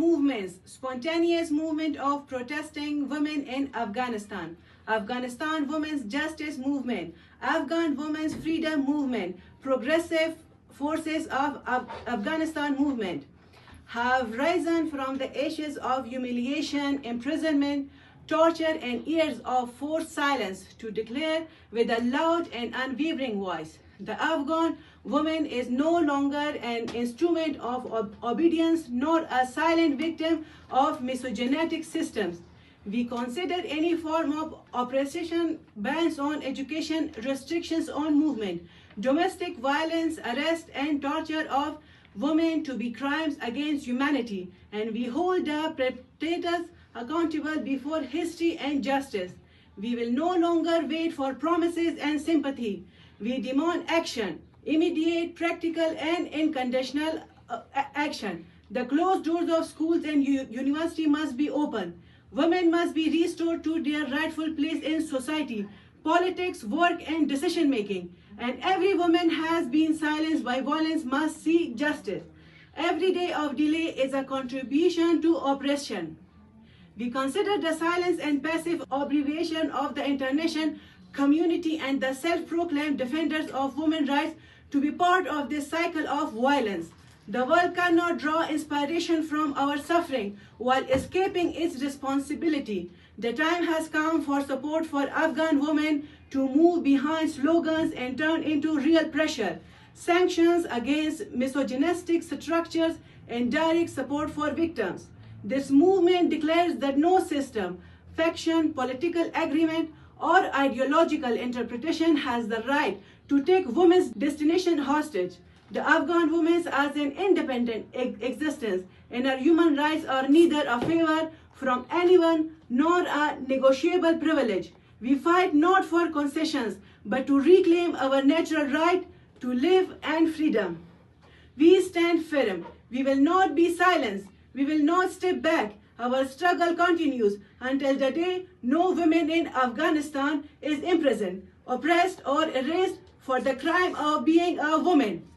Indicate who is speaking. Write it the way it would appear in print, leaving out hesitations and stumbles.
Speaker 1: movements, spontaneous movement of protesting women in Afghanistan, Afghanistan Women's Justice Movement, Afghan Women's Freedom Movement, Progressive Forces of Afghanistan Movement have risen from the ashes of humiliation, imprisonment, torture, and years of forced silence to declare with a loud and unwavering voice. The Afghan woman is no longer an instrument of obedience nor a silent victim of misogynistic systems. We consider any form of oppression, bans on education, restrictions on movement, domestic violence, arrest, and torture of women to be crimes against humanity, and we hold the perpetrators accountable before history and justice. We will no longer wait for promises and sympathy. We demand action, immediate, practical, and unconditional action. The closed doors of schools and university must be opened. Women must be restored to their rightful place in society, politics, work, and decision making. And every woman has been silenced by violence must seek justice. Every day of delay is a contribution to oppression. We consider the silence and passive abbreviation of the international community and the self-proclaimed defenders of women's rights to be part of this cycle of violence. The world cannot draw inspiration from our suffering while escaping its responsibility. The time has come for support for Afghan women to move behind slogans and turn into real pressure, sanctions against misogynistic structures, and direct support for victims. This movement declares that no system, faction, political agreement, or ideological interpretation has the right to take women's destination hostage. The Afghan women as an independent existence and her human rights are neither a favor from anyone nor a negotiable privilege. We fight not for concessions, but to reclaim our natural right to live and freedom. We stand firm. We will not be silenced. We will not step back. Our struggle continues until the day no woman in Afghanistan is imprisoned, oppressed, or erased for the crime of being a woman.